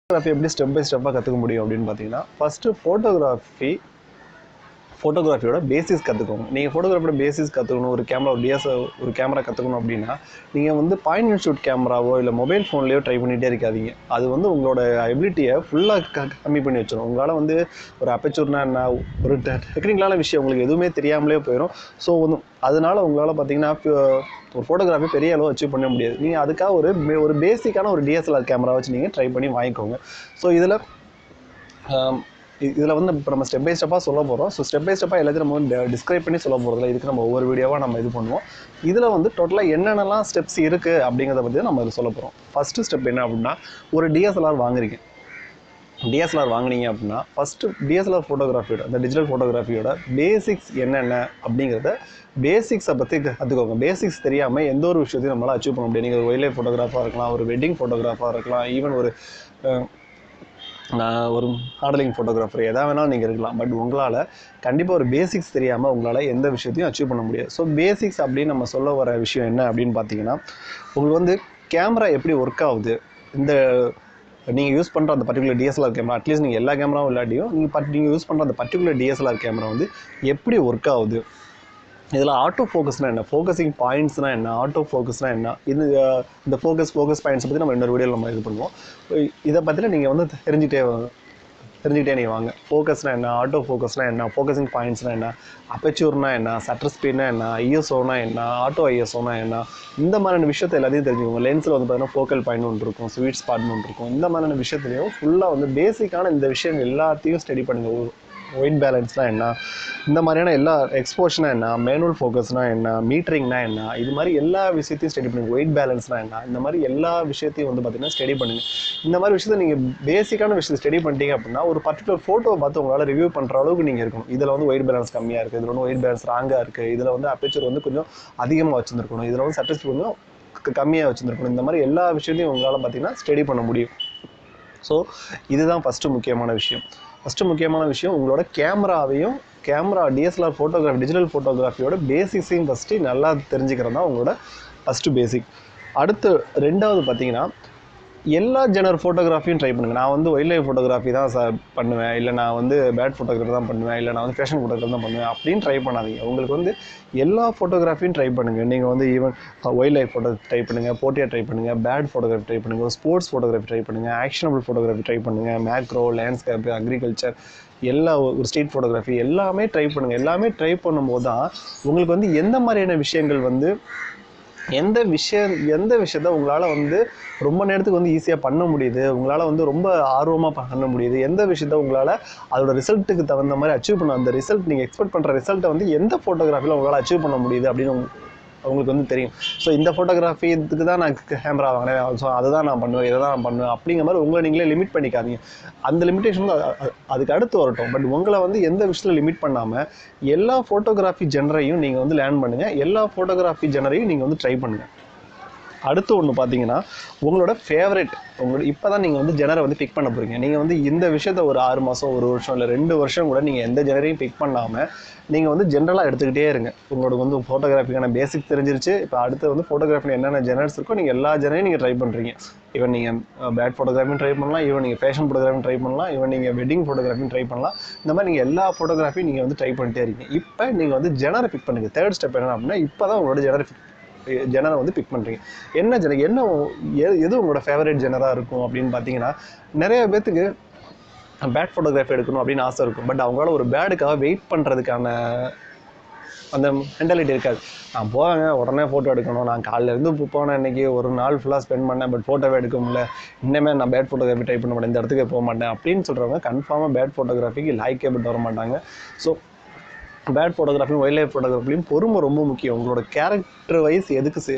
Photography எப்படி step by ஸ்டெப்பாக கற்றுக்க முடியும் அப்படின்னு பார்த்தீங்கன்னா, ஃபஸ்ட்டு ஃபோட்டோகிராஃபியோட பேசிக்ஸ் கற்றுக்கோங்க. நீங்கள் ஃபோட்டோகிராஃபியோட பேசிக்ஸ் கற்றுக்கணும், ஒரு கேமரா கற்றுக்கணும் அப்படின்னா, நீங்கள் வந்து பாயிண்ட் அண்ட் ஷூட் கேமராவோ இல்லை மொபைல் ஃபோன்லேயோ ட்ரை பண்ணிகிட்டே இருக்காதீங்க. அது வந்து உங்களோட எபிலிட்டியை ஃபுல்லாக கம்மி பண்ணி வச்சிடும். உங்களால் வந்து ஒரு அப்பேச்சர்னா என்ன, ஒரு டெக்னிக்கலான விஷயம் உங்களுக்கு எதுவுமே தெரியாமலே போயிடும். ஸோ வந்து அதனால் உங்களால் பார்த்தீங்கன்னா ஒரு ஃபோட்டோகிராஃபி பெரிய அளவு அச்சீவ் பண்ண முடியாது. நீங்கள் அதுக்காக ஒரு பேசிக்கான ஒரு டிஎஸ்எல்ஆர் கேமரா வச்சு நீங்கள் ட்ரை பண்ணி வாங்கிக்கோங்க. ஸோ இதில் வந்து இப்போ நம்ம ஸ்டெப் பை ஸ்டெப்பாக சொல்ல போகிறோம். ஸோ ஸ்டெப் பை ஸ்டெப்பாக எல்லாத்தையும் நம்ம வந்து டிஸ்கிரைப் பண்ணி சொல்ல போகிறதில்ல. இதுக்கு நம்ம ஒவ்வொரு வீடியோவாக நம்ம இது பண்ணுவோம். இதில் வந்து டோட்டலாக என்னென்னலாம் ஸ்டெப்ஸ் இருக்குது அப்படிங்கிறத பற்றி நம்ம இதில் சொல்ல போகிறோம். ஃபஸ்ட்டு ஸ்டெப் என்ன அப்படின்னா, ஒரு டிஎஸ்எல்ஆர் வாங்குறீங்க. டிஎஸ்எல்ஆர் வாங்கினீங்க அப்படின்னா ஃபஸ்ட்டு டிஎஸ்எல்ஆர் ஃபோட்டோகிராஃபியோட அந்த டிஜிட்டல் ஃபோட்டோகிராஃபியோட பேசிக்ஸ் என்னென்ன அப்படிங்கிறத பேசிக்ஸை பற்றி கற்றுக்கோங்க. பேசிக்ஸ் தெரியாமல் எந்த ஒரு விஷயத்தையும் நம்மளால் அச்சீவ் பண்ண முடியாது. நீங்கள் ஒரு வைல்ட் லைஃப் ஃபோட்டோகிராஃபாக இருக்கலாம், ஒரு வெட்டிங் ஃபோட்டோகிராஃபாக இருக்கலாம், ஈவன் ஒரு மாடலிங் ஃபோட்டோகிராஃபர் எதா வேணாலும் நீங்கள் இருக்கலாம். பட் உங்களால் கண்டிப்பாக ஒரு பேசிக்ஸ் தெரியாமல் உங்களால் எந்த விஷயத்தையும் அச்சீவ் பண்ண முடியாது. ஸோ பேசிக்ஸ் அப்படின்னு நம்ம சொல்ல வர விஷயம் என்ன அப்படின்னு பார்த்தீங்கன்னா, உங்களுக்கு வந்து கேமரா எப்படி ஒர்க் ஆகுது, இந்த நீங்கள் யூஸ் பண்ணுற அந்த பர்டிகுலர் டிஎஸ்எல்ஆர் கேமரா, அட்லீஸ்ட் நீங்கள் எல்லா கேமராவும் இல்லாட்டியும் நீங்கள் யூஸ் பண்ணுற அந்த பர்டிகுலர் டிஎஸ்எல்ஆர் கேமரா வந்து எப்படி ஒர்க் ஆகுது, இதில் ஆட்டோ ஃபோக்கஸ்னால் என்ன, ஃபோக்கஸிங் பாயிண்ட்ஸ்னால் என்ன, ஆட்டோ ஃபோக்கஸ்னால் என்ன, இந்த ஃபோக்கஸ் பாயிண்ட்ஸை பற்றி நம்ம இன்னொரு வீடியோவில் நம்ம இது பண்ணுவோம். இதை பற்றின நீங்கள் வந்து தெரிஞ்சுக்கிட்டே நீங்கள் வாங்க. ஃபோக்கஸ்னால் என்ன, ஆட்டோ ஃபோக்கஸ்னால் என்ன, ஃபோக்கஸிங் பாயிண்ட்ஸ்னால் என்ன, அப்பேச்சூர்னா என்ன, சட்டர் ஸ்பீட்னா என்ன, ஐஎஸ்ஓனா என்ன, ஆட்டோ ஐஎஸ்ஓனா என்ன, இந்த மாதிரியான விஷயத்தை எல்லாத்தையும் தெரிஞ்சுக்கோங்க. லென்ஸில் வந்து பார்த்தீங்கன்னா ஃபோக்கல் பாயிண்ட் ஒன்று இருக்கும், ஸ்வீட் ஸ்பாட்னு ஒன்று இருக்கும். இந்த மாதிரியான விஷயத்துலையும் ஃபுல்லாக வந்து பேசிக்கான இந்த விஷயங்கள் எல்லாத்தையும் ஸ்டடி பண்ணுங்கள். ஒயிட் பேலன்ஸ்னால் என்ன, இந்த மாதிரியான எல்லா எக்ஸ்போஷனா என்ன, மேனுவல் ஃபோக்கஸ்னால் என்ன, மீட்டரிங்னா என்ன, இது மாதிரி எல்லா விஷயத்தையும் ஸ்டடி பண்ணுங்கள். ஒயிட் பேலன்ஸ்னால் என்ன, இந்த மாதிரி எல்லா விஷயத்தையும் வந்து பார்த்திங்கன்னா ஸ்டடி பண்ணுங்கள். இந்த மாதிரி விஷயத்தை நீங்கள் பேசிக்கான விஷயத்தை ஸ்டடி பண்ணிட்டீங்க அப்படின்னா ஒரு பர்டிகுலர் ஃபோட்டோவை பார்த்து உங்களால் ரிவ்யூ பண்ணுற அளவுக்கு நீங்கள் இருக்கணும். இதில் வந்து ஒயிட் பேலன்ஸ் கம்மியாக இருக்குது, இதில் வந்து ஒயிட் பேலன்ஸ் ராங்காக இருக்குது, இதில் வந்து அப்பேச்சர் வந்து கொஞ்சம் அதிகமாக வச்சுருக்கணும், இதில் வந்து சட்டர் கொஞ்சம் கம்மியாக வச்சுருக்கணும். இந்த மாதிரி எல்லா விஷயத்தையும் உங்களால் பார்த்திங்கன்னா ஸ்டடி பண்ண முடியும். ஸோ இதுதான் ஃபஸ்ட்டு முக்கியமான விஷயம். உங்களோட டிஎஸ்எல்ஆர் ஃபோட்டோகிராஃபி, டிஜிட்டல் ஃபோட்டோகிராஃபியோட பேசிக்ஸையும் ஃபஸ்ட்டு நல்லா தெரிஞ்சுக்கிறது தான் உங்களோட ஃபஸ்ட்டு பேசிக். அடுத்து ரெண்டாவது பார்த்தீங்கன்னா, எல்லா ஜெனர் ஃபோட்டோகிராஃபியும் ட்ரை பண்ணுங்கள். நான் வந்து வைல்ட் லைஃப் ஃபோட்டோகிராஃபி தான் பண்ணுவேன், இல்லை நான் வந்து பேட் ஃபோட்டோகிராஃபி தான் பண்ணுவேன், இல்லை நான் வந்து ஃபேஷன் ஃபோட்டோகிராஃபி தான் பண்ணுவேன் அப்படின்னு ட்ரை பண்ணாதீங்க. உங்களுக்கு வந்து எல்லா ஃபோட்டோகிராஃபியும் ட்ரை பண்ணுங்கள். நீங்கள் வந்து even wild life photo try பண்ணுங்கள், போர்ட்ரேட் ட்ரை பண்ணுங்கள், பேட் ஃபோட்டோகிராஃபி ட்ரை பண்ணுங்கள், ஸ்போர்ட்ஸ் ஃபோட்டோகிராஃபி ட்ரை பண்ணுங்கள், ஆக்ஷனபிள் ஃபோட்டோகிராஃபி ட்ரை பண்ணுங்கள், மேக்ரோ, லேண்ட்ஸ்கேப், அக்ரிகல்ச்சர், ஒரு ஸ்ட்ரீட் ஃபோட்டோகிராஃபி எல்லாமே ட்ரை பண்ணுங்கள். எல்லாமே ட்ரை பண்ணும்போது தான் உங்களுக்கு வந்து எந்த மாதிரியான விஷயங்கள் வந்து எந்த விஷயத்த உங்களால் வந்து ரொம்ப நேரத்துக்கு வந்து ஈஸியாக பண்ண முடியுது, உங்களால் வந்து ரொம்ப ஆர்வமாக பண்ண முடியுது, எந்த விஷயத்த உங்களால் அதோட ரிசல்ட்டுக்கு தகுந்த மாதிரி அச்சீவ் பண்ண, அந்த ரிசல்ட் நீங்கள் எக்ஸ்பெக்ட் பண்ணுற ரிசல்ட்டை வந்து எந்த ஃபோட்டோகிராஃபியில் உங்களால் அச்சீவ் பண்ண முடியுது அப்படின்னு உங்களுக்கு வந்து தெரியும். ஸோ இந்த ஃபோட்டோகிராஃபி இதுக்கு தான் நான் கேமரா வாங்கினேன், ஸோ அதை தான் நான் பண்ணுவேன், இதை தான் நான் பண்ணுவேன் அப்படிங்கிற மாதிரி உங்களை நீங்களே லிமிட் பண்ணிக்காதீங்க. அந்த லிமிட்டேஷன் வந்து அதுக்கு அடுத்து வரட்டும். பட் உங்களை வந்து எந்த விஷயத்தில் லிமிட் பண்ணாமல் எல்லா ஃபோட்டோகிராஃபி ஜெனரையும் நீங்கள் வந்து லேர்ன் பண்ணுங்கள், எல்லா ஃபோட்டோகிராஃபி ஜெனரையும் நீங்கள் வந்து ட்ரை பண்ணுங்கள். அடுத்து ஒன்று பார்த்தீங்கன்னா, உங்களோட ஃபேவரட் இப்போ தான் நீங்கள் வந்து ஜெனரை வந்து பிக் பண்ண போகிறீங்க. நீங்கள் வந்து இந்த விஷயத்த ஒரு 6 மாதம், 1 வருஷம், இல்லை 2 வருஷம் கூட நீங்கள் எந்த ஜெனரையும் பிக் பண்ணாமல் நீங்கள் வந்து ஜென்ரலாக எடுத்துக்கிட்டே இருங்க. உங்களுக்கு வந்து ஃபோட்டோகிராஃபிக்கான பேசிக் தெரிஞ்சிருச்சு. இப்போ அடுத்து வந்து ஃபோட்டோகிராஃபியில் என்னென்ன ஜெனர்ஸ் இருக்கோ நீங்கள் எல்லா ஜெனரையும் நீங்கள் ட்ரை பண்ணுறீங்க. ஈவன் நீங்கள் பேட் ஃபோட்டோகிராஃபியும் ட்ரை பண்ணலாம், ஈவன் நீங்கள் ஃபேஷன் ஃபோட்டோகிராஃபியும் ட்ரை பண்ணலாம், ஈவன் நீங்கள் வெட்டிங் ஃபோட்டோகிராஃபியும் ட்ரை பண்ணலாம். இந்த மாதிரி நீங்கள் எல்லா ஃபோட்டோகிராஃபியும் நீங்கள் வந்து ட்ரை பண்ணிட்டே இருக்கீங்க. இப்போ நீங்கள் வந்து ஜெனரை பிக் பண்ணுங்கள். தேர்ட் ஸ்டெப் என்ன அப்படின்னா, இப்போ தான் உங்களோட ஜெனரை வந்து பிக் பண்ணுறீங்க. என்ன ஜெனர், எது உங்களோட ஃபேவரட் ஜெனராக இருக்கும் அப்படின்னு பார்த்தீங்கன்னா, நிறைய பேத்துக்கு பேட் ஃபோட்டோகிராஃபி எடுக்கணும் அப்படின்னு ஆசை இருக்கும். பட் அவங்களால ஒரு பேடுக்காக வெயிட் பண்ணுறதுக்கான அந்த மென்டாலிட்டி இருக்காது. நான் போவேங்க, உடனே ஃபோட்டோ எடுக்கணும், நான் காலையிலேருந்து போனேன், இன்றைக்கி ஒரு நாள் ஃபுல்லாக ஸ்பெண்ட் பண்ணேன், பட் ஃபோட்டோவே எடுக்க முடியல, இன்னமே நான் பேட் ஃபோட்டோகிராஃபி ட்ரை பண்ண மாட்டேன், இந்த இடத்துக்கு போக மாட்டேன் அப்படின்னு சொல்கிறவங்க கன்ஃபார்மாக பேட் ஃபோட்டோகிராஃபிக்கு லாய்க்கேபட்டு வர மாட்டாங்க. ஸோ பேட் ஃபோட்டோகிராஃபியும் வைல்ட் லைஃப் ஃபோட்டோகிராஃபிலையும் பொறுமை ரொம்ப முக்கியம். உங்களோட கேரக்டர் வைஸ்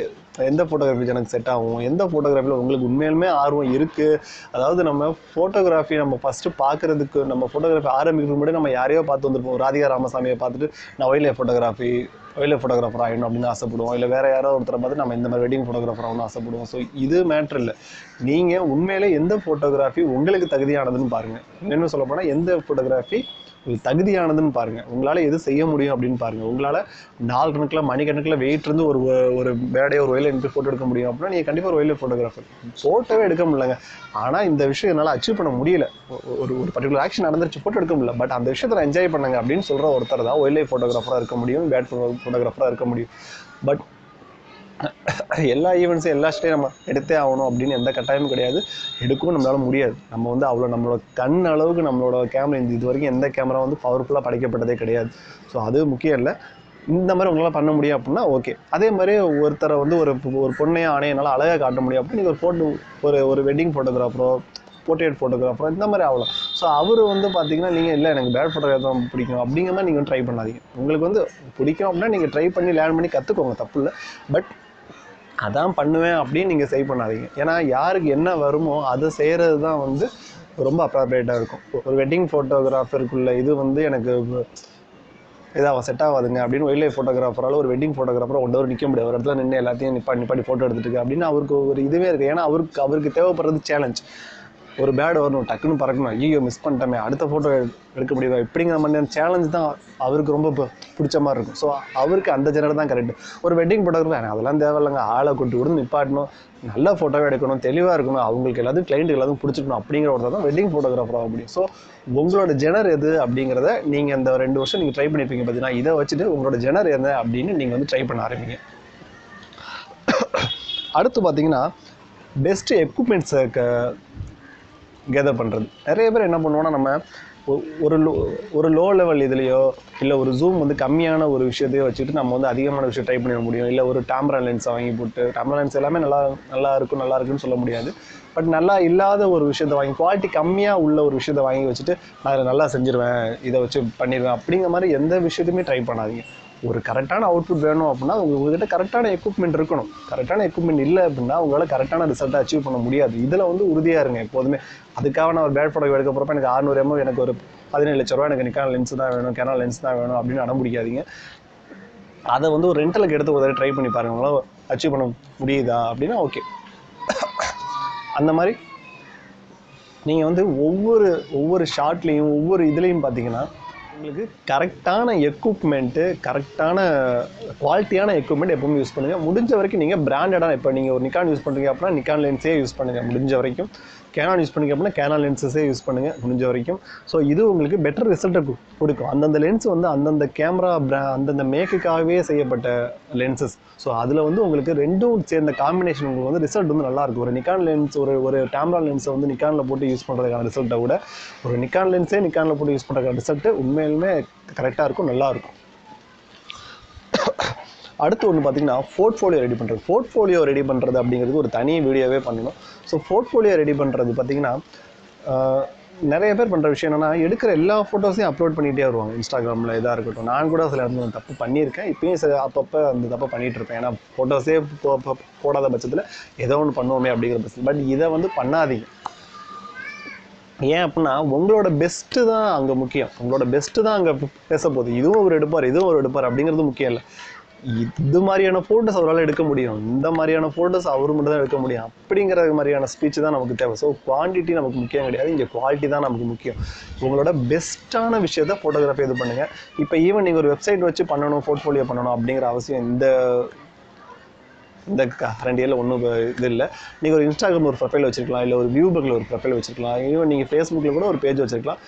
எந்த ஃபோட்டோகிராஃபி எனக்கு செட் ஆகும், எந்த ஃபோட்டோகிராஃபியில் உங்களுக்கு உண்மையிலுமே ஆர்வம் இருக்குது. அதாவது நம்ம ஃபோட்டோகிராஃபி நம்ம ஃபஸ்ட்டு பார்க்குறதுக்கு, நம்ம ஃபோட்டோகிராஃபி ஆரம்பிக்கிறதுக்கு முன்னாடி நம்ம யாரையோ பார்த்து வந்துருப்போம். ராதிகா ராமசாமியை பார்த்துட்டு நான் wildlife photography wildlife photographer ஆகிடணும் அப்படின்னு ஆசைப்படுவோம். இல்லை வேறு யாரோ ஒருத்தரை பார்த்து நம்ம இந்த மாதிரி வெட்டிங் ஃபோட்டோகிராஃபர் ஆகணும்னு ஆசைப்படுவோம். ஸோ இது மேட்ரு இல்லை. நீங்கள் உண்மையிலே எந்த ஃபோட்டோகிராஃபி உங்களுக்கு தகுதியானதுன்னு பாருங்கள். இன்னும் சொல்ல போனால் எந்த ஃபோட்டோகிராஃபி உங்களுக்கு தகுதியானதுன்னு பாருங்கள். உங்களால் எது செய்ய முடியும் அப்படின்னு பாருங்கள். உங்களால் நாள் கணக்கில் மணிக்கணக்கில் வெயிட் இருந்து ஒரு பேடையோ ஒரு ஒயில்ட் லைஃப் ஃபோட்டோ எடுக்க முடியும் அப்படின்னா நீங்கள் கண்டிப்பாக ஒரு ஒயில்ட் லைஃப் ஃபோட்டோகிராஃபர். ஃபோட்டோவே எடுக்க முடியலங்க, ஆனால் இந்த விஷயம் என்னால் அச்சீவ் பண்ண முடியல, ஒரு பர்டிகுலர் ஆக்ஷன் நடந்துருச்சு, ஃபோட்டோ எடுக்க முடியல, பட் அந்த விஷயத்தில் என்ஜாய் பண்ணுங்க அப்படின்னு சொல்கிற ஒருத்தர் தான் ஒயில்ட் லைஃப் ஃபோட்டோகிராஃபராக இருக்க முடியும், பேட் ஃபோட்டோகிராஃபராக இருக்க முடியும். பட் எல்லா ஈவெண்ட்ஸும் எல்லா ஸ்டே நம்ம எடுத்தே ஆகணும் அப்படின்னு எந்த கட்டாயமும் கிடையாது. எடுக்கவும் நம்மளால முடியாது. நம்ம வந்து அவ்வளோ நம்மளோட கண் அளவுக்கு நம்மளோட கேமரா இது வரைக்கும் எந்த கேமரா வந்து பவர்ஃபுல்லாக படைக்கப்பட்டதே கிடையாது. ஸோ அது முக்கியம் இல்லை. இந்த மாதிரி உங்களால் பண்ண முடியும் அப்படின்னா ஓகே. அதே மாதிரி ஒருத்தரை வந்து ஒரு பொண்ணையோ ஆணையனால அழகாக காட்ட முடியும் அப்படின்னு நீங்கள் ஒரு வெட்டிங் ஃபோட்டோகிராஃபரோ போர்ட்ரேட் ஃபோட்டோகிராஃபரோ இந்த மாதிரி ஆகலாம். ஸோ அவர் வந்து பார்த்தீங்கன்னா நீங்கள் இல்லை எனக்கு பேட் ஃபோட்டோகிராஃபர் தான் பிடிக்கும் அப்படிங்கிற மாதிரி நீங்கள் ட்ரை பண்ணாதீங்க. உங்களுக்கு வந்து பிடிக்கும் அப்படின்னா நீங்கள் ட்ரை பண்ணி லேர்ன் பண்ணி கற்றுக்கோங்க, தப்பு இல்லை. பட் அதான் பண்ணுவேன் அப்படின்னு நீங்கள் சேவ் பண்ணாதீங்க. ஏன்னா யாருக்கு என்ன வருமோ அதை செய்கிறது தான் வந்து ரொம்ப அப்ராப்ரியேட்டாக இருக்கும். ஒரு வெட்டிங் ஃபோட்டோகிராஃபருக்குள்ள இது வந்து எனக்கு இதாக செட் ஆகாதுங்க அப்படின்னு ஒயில்ட் லைஃப் ஃபோட்டோகிராஃபரால் ஒரு வெட்டிங் ஃபோட்டோகிராஃபராக ஒன்றவர் நிற்க முடியாது. ஒரு இடத்துல நின்று எல்லாத்தையும் நிப்பாட்டி ஃபோட்டோ எடுத்துட்டு அப்படின்னு அவருக்கு ஒரு இதுவே இருக்குது. ஏன்னா அவருக்கு தேவைப்படுறது சேலஞ்ச். ஒரு பேட் வரணும், டக்குன்னு பறக்கணும், ஐயோ மிஸ் பண்ணிட்டோமே, அடுத்த ஃபோட்டோ எடுக்க முடியுமா, இப்படிங்கிற மாதிரி சேலஞ்ச் தான் அவருக்கு ரொம்ப பிடிச்ச மாதிரி இருக்கும். ஸோ அவருக்கு அந்த ஜெனரல் தான் கரெக்ட். ஒரு வெட்டிங் ஃபோட்டோகிராஃபர் அதெல்லாம் தேவையில்லைங்க, ஆளை கொண்டு நிப்பாட்டணும், நல்ல ஃபோட்டோவே எடுக்கணும், தெளிவாக இருக்கணும், அவங்களுக்கு எல்லாத்தையும் கிளைண்ட் எல்லாத்தையும் பிடிச்சிக்கணும் அப்படிங்கிற ஒருத்தர் தான் வெட்டிங் ஃபோட்டோகிராஃபர் ஆக முடியும். ஸோ உங்களோட ஜெனர் எது அப்படிங்கிறத நீங்கள் இந்த 2 வருஷம் நீங்கள் ட்ரை பண்ணியிருப்பீங்க பார்த்தீங்கன்னா, இதை வச்சுட்டு உங்களோட ஜெனர் என்ன அப்படின்னு நீங்கள் வந்து ட்ரை பண்ண ஆரம்பிங்க. அடுத்து பார்த்தீங்கன்னா பெஸ்ட்டு எக்யூப்மெண்ட்ஸை கேதர் பண்ணுறது. நிறைய பேர் என்ன பண்ணுவோன்னா, நம்ம ஒரு லோ லெவல் இதுலையோ இல்லை ஒரு ஜூம் வந்து கம்மியான ஒரு விஷயத்தையோ வச்சுட்டு நம்ம வந்து அதிகமான விஷயம் ட்ரை பண்ணிட முடியும். இல்லை ஒரு கேமரா லென்ஸை வாங்கி போட்டு, கேமரா லென்ஸ் எல்லாமே நல்லா இருக்குன்னு சொல்ல முடியாது. பட் நல்லா இல்லாத ஒரு விஷயத்தை வாங்கி, குவாலிட்டி கம்மியாக உள்ள ஒரு விஷயத்தை வாங்கி வச்சுட்டு நான் இதை நல்லா செஞ்சுருவேன், இதை வச்சு பண்ணிடுவேன் அப்படிங்கிற மாதிரி எந்த விஷயத்தையுமே ட்ரை பண்ணாதீங்க. ஒரு கரெக்டான அவுட்புட் வேணும் அப்படின்னா உங்கள்கிட்ட கரெக்டான எக்யூப்மெண்ட் இருக்கணும். கரெக்டான எக்யூப்மெண்ட் இல்லை அப்படின்னா உங்களால் கரெக்டான ரிசல்ட்டை அச்சீவ் பண்ண முடியாது. இதில் வந்து உறுதியாக இருங்க எப்போதுமே. அதுக்காக நான் ஒரு பேட் ஃபோட்டோ எடுக்க போகிறப்ப எனக்கு 600 ml எனக்கு ஒரு 17 லட்ச ரூபா எனக்கு நிக்கான் லென்ஸ் தான் வேணும், கேனான் லென்ஸ் தான் வேணும் அப்படின்னு அடம்பிடிக்காதீங்க. அதை வந்து ஒரு ரெண்டலுக்கு எடுத்து ஒரு ட்ரை பண்ணி பாருங்க, உங்களால் அச்சீவ் பண்ண முடியுதா அப்படின்னா ஓகே. அந்த மாதிரி நீங்கள் வந்து ஒவ்வொரு ஷார்ட்லேயும் ஒவ்வொரு இதுலேயும் பார்த்தீங்கன்னா உங்களுக்கு கரெக்டான எக்யூப்மெண்ட்டு, கரெக்டான குவாலிட்டியான எக்யூப்மெண்ட் எப்பவுமே யூஸ் பண்ணுங்கள். முடிஞ்ச வரைக்கும் நீங்கள் பிராண்டடாக, இப்போ நீங்கள் ஒரு நிக்கான் யூஸ் பண்ணுறீங்க அப்படின்னா நிக்கான் லென்ஸே யூஸ் பண்ணுங்கள் முடிஞ்ச வரைக்கும். கேனான் யூஸ் பண்ணிங்க அப்படின்னா கேனான் லென்ஸஸே யூஸ் பண்ணுங்கள் முடிஞ்ச வரைக்கும். ஸோ இது உங்களுக்கு பெட்டர் ரிசல்ட்டை கொடுக்கும். அந்தந்த லென்ஸ் வந்து அந்தந்த கேமரா அந்தந்த மேக்குக்காகவே செய்யப்பட்ட லென்சஸ். ஸோ அதில் வந்து உங்களுக்கு ரெண்டும் சேர்ந்த காம்பினேஷன் உங்களுக்கு வந்து ரிசல்ட் வந்து நல்லாயிருக்கும். ஒரு நிக்கான் லென்ஸ் ஒரு கேமரா லென்ஸை வந்து நிக்கானில் போட்டு யூஸ் பண்ணுறதுக்கான ரிசல்ட்டை விட ஒரு நிக்கான் லென்ஸே நிக்கானில் போட்டு யூஸ் பண்ணுறதுக்கான ரிசல்ட்டு உண்மையிலுமே கரெக்டாக இருக்கும், நல்லாயிருக்கும். அடுத்து ஒன்று பார்த்தீங்கன்னா போர்ட்ஃபோலியோ ரெடி பண்ணுறது. போர்ட்ஃபோலியோ ரெடி பண்ணுறது அப்படிங்கிறது ஒரு தனி வீடியோவே பண்ணணும். ஸோ போர்ட்ஃபோலியோ ரெடி பண்ணுறது பார்த்தீங்கன்னா நிறைய பேர் பண்ணுற விஷயம் என்னென்னா, எடுக்கிற எல்லா ஃபோட்டோஸையும் அப்லோட் பண்ணிகிட்டே வருவாங்க இன்ஸ்டாகிராமில். இதாக இருக்கட்டும், நான் கூட சில இடத்துல தப்பு பண்ணியிருக்கேன், இப்பயும் சில அப்பப்போ அந்த தப்பை பண்ணிகிட்டு இருப்பேன். ஏன்னா ஃபோட்டோஸே போடாத பட்சத்தில் ஏதோ ஒன்று பண்ணுவோமே அப்படிங்கிற பட்சத்தில். பட் இதை வந்து பண்ணாதீங்க. ஏன் அப்படின்னா உங்களோட பெஸ்ட்டு தான் அங்கே முக்கியம். உங்களோட பெஸ்ட்டு தான் அங்கே பேச போகுது. இதுவும் ஒரு எடுப்பார் அப்படிங்கிறது முக்கியம் இல்லை. இது மாதிரியான ஃபோட்டோஸ் அவரால் எடுக்க முடியும், இந்த மாதிரியான ஃபோட்டோஸ் அவர் மட்டும் தான் எடுக்க முடியும் அப்படிங்கிற மாதிரியான ஸ்பீச் தான் நமக்கு தேவை. ஸோ குவான்டிட்டி நமக்கு முக்கியம் கிடையாது, இங்கே குவாலிட்டி தான் நமக்கு முக்கியம். உங்களோட பெஸ்ட்டான விஷயத்த ஃபோட்டோகிராஃபி இது பண்ணுங்கள். இப்போ ஈவன் நீங்கள் ஒரு வெப்சைட் வச்சு பண்ணணும், போர்ட்ஃபோலியோ பண்ணணும் அப்படிங்கிற அவசியம் இந்த கரண்ட் இயரில் ஒன்றும் இது இல்லை. நீங்கள் ஒரு இன்ஸ்டாகிராம் ஒரு ப்ரொஃபைல் வச்சுருக்கலாம், இல்லை ஒரு வியூபக்கில் ஒரு ப்ரொஃபைல் வச்சுருக்கலாம், ஈவன் நீங்கள் ஃபேஸ்புக்கில் கூட ஒரு பேஜ் வச்சுருக்கலாம்.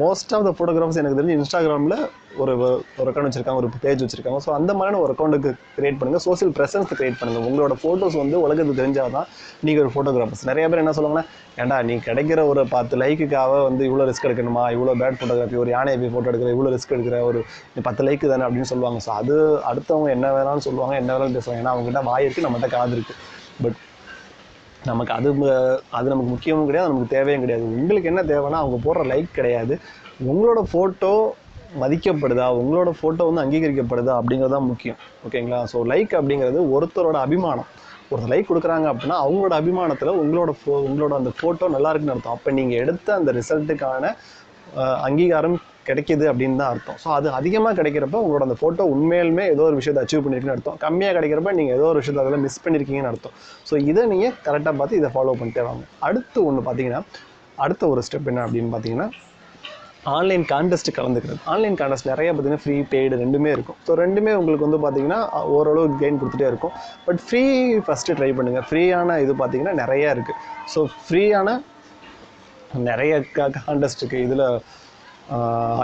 மோஸ்ட் ஆஃப் த ஃபோட்டோகிராஃபர்ஸ் எனக்கு தெரிஞ்சு இன்ஸ்டாகிராமில் ஒரு அக்கௌண்ட் வச்சுருக்காங்க, ஒரு பேஜ் வச்சுருக்காங்க. ஸோ அந்த மாதிரியான ஒரு அக்கௌண்ட்டுக்கு கிரியேட் பண்ணுங்கள், சோசியல் ப்ரெசன்ஸ் கிரியேட் பண்ணுங்கள். உங்களோட ஃபோட்டோஸ் வந்து உலகத்துக்கு தெரிஞ்சால் தான் நீங்கள் ஒரு ஃபோட்டோகிராஃபர்ஸ். நிறைய பேர் என்ன சொல்லுவாங்கன்னா, ஏன்டா நீ கிடைக்கிற ஒரு 10 லைக்குக்காக வந்து இவ்வளோ ரிஸ்க் எடுக்கணுமா, இவ்வளோ பேட் ஃபோட்டோகிராஃபி, ஒரு யானையை போய் ஃபோட்டோ எடுக்கிற இவ்வளோ ரிஸ்க் எடுக்கிற, ஒரு 10 லைக்கு தானே அப்படின்னு சொல்லுவாங்க. ஸோ அது அடுத்தவங்க என்ன வேணாலும் சொல்லுவாங்க, என்ன வேணாலும் பேசுவாங்க. ஏன்னா அவங்ககிட்ட வாய் இருக்குது, நம்மகிட்ட காது இருக்குது. பட் நமக்கு அது நமக்கு முக்கியமும் கிடையாது, நமக்கு தேவையும் கிடையாது. உங்களுக்கு என்ன தேவைன்னா அவங்க போடுற லைக் கிடையாது, உங்களோட ஃபோட்டோ மதிக்கப்படுதா, உங்களோட ஃபோட்டோ வந்து அங்கீகரிக்கப்படுதா அப்படிங்கிறது தான் முக்கியம். ஓகேங்களா? ஸோ லைக் அப்படிங்கிறது ஒருத்தரோட அபிமானம். ஒருத்தர் லைக் கொடுக்குறாங்க அப்படின்னா அவங்களோட அபிமானத்தில் உங்களோட அந்த ஃபோட்டோ நல்லா இருக்குன்னு அர்த்தம். அப்போ நீங்கள் எடுத்த அந்த ரிசல்ட்டுக்கான அங்கீகாரம் கிடைக்கிது அப்படின்னு தான் அர்த்தம். ஸோ அது அதிகமாக கிடைக்கிறப்ப உங்களோட அந்த ஃபோட்டோ உண்மையிலுமே ஏதோ ஒரு விஷயத்தை அச்சீவ் பண்ணியிருக்குன்னு அர்த்தம். கம்மியாக கிடைக்கிறப்ப நீங்கள் ஏதோ ஒரு விஷயத்தை அதில் மிஸ் பண்ணியிருக்கீங்கன்னு அர்த்தம். ஸோ இதை நீங்கள் கரெக்டாக பார்த்து இதை ஃபாலோ பண்ணிட்டே வாங்க. அடுத்து ஒன்று பார்த்தீங்கன்னா, அடுத்த ஒரு ஸ்டெப் என்ன அப்படின்னு பார்த்தீங்கன்னா, ஆன்லைன் கான்டெஸ்ட் கலந்துக்கிறது. ஆன்லைன் கான்டெஸ்ட் நிறைய பார்த்தீங்கன்னா ஃப்ரீ பெய்டு ரெண்டுமே இருக்கும். ஸோ ரெண்டுமே உங்களுக்கு வந்து பார்த்தீங்கன்னா ஓரளவு கெயின் கொடுத்துட்டே இருக்கும். பட் ஃப்ரீ ஃபஸ்ட்டு ட்ரை பண்ணுங்கள். ஃப்ரீயான இது பார்த்தீங்கன்னா நிறையா இருக்குது. ஸோ ஃப்ரீயான நிறைய கான்டெஸ்ட் இருக்குது. இதில்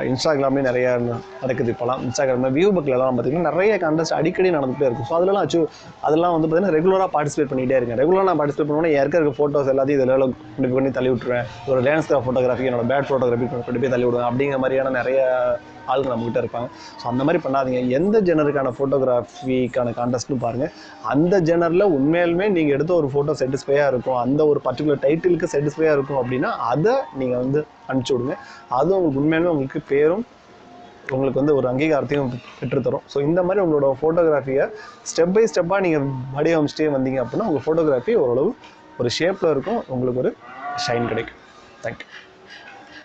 இன்ஸ்டாகிராம்லேயும் நிறையா நடக்குது. இப்போலாம் இன்ஸ்டாகிராமில் வியூ புக்லலாம் பார்த்தீங்கன்னா நிறைய கான்டெஸ்ட் அடிக்கடி நடந்துகிட்டே இருக்கும். ஸோ அதெல்லாம் அதெல்லாம் வந்து பார்த்தீங்கன்னா ரெகுலராக பார்ட்டிசிபேட் பண்ணிகிட்டே இருக்கேன். ரெகுலராக நான் பார்ட்டிசிபேட் பண்ணுவோன்னா இருக்க ஃபோட்டோஸ் எல்லாத்தையும் இதில் கொண்டு பண்ணி தள்ளி விட்டுருவேன். ஒரு லேண்ட்ஸ்கேப் ஃபோட்டோகிராஃபி, என்னோட பேட் ஃபோட்டோகிராஃபி கொண்டு போய் தள்ளி விடுவேன். அப்படிங்கிற மாதிரியான நிறைய ஆளுங்க நம்மகிட்ட இருப்பாங்க. ஸோ அந்த மாதிரி பண்ணாதீங்க. எந்த ஜெனருக்கான ஃபோட்டோகிராஃபிக்கான கான்டெஸ்ட்னு பாருங்கள். அந்த ஜெனரில் உண்மையிலுமே நீங்கள் எடுத்த ஒரு ஃபோட்டோ சாட்டிஸ்ஃபையாக இருக்கும், அந்த ஒரு பர்டிகுலர் டைட்டிலுக்கு சாட்டிஸ்ஃபையாக இருக்கும் அப்படின்னா அதை நீங்கள் வந்து அனுப்பிச்சி விடுங்க. அது உங்களுக்கு உண்மையிலுமே உங்களுக்கு பேரும் உங்களுக்கு வந்து ஒரு அங்கீகாரத்தையும் பெற்றுத்தரும். ஸோ இந்த மாதிரி உங்களோட ஃபோட்டோகிராஃபியை ஸ்டெப் பை ஸ்டெப்பாக நீங்கள் வடிவமைச்சிட்டே வந்தீங்க அப்படின்னா உங்கள் ஃபோட்டோகிராஃபி ஓரளவு ஒரு ஷேப்பில் இருக்கும், உங்களுக்கு ஒரு ஷைன் கிடைக்கும். தேங்க்யூ.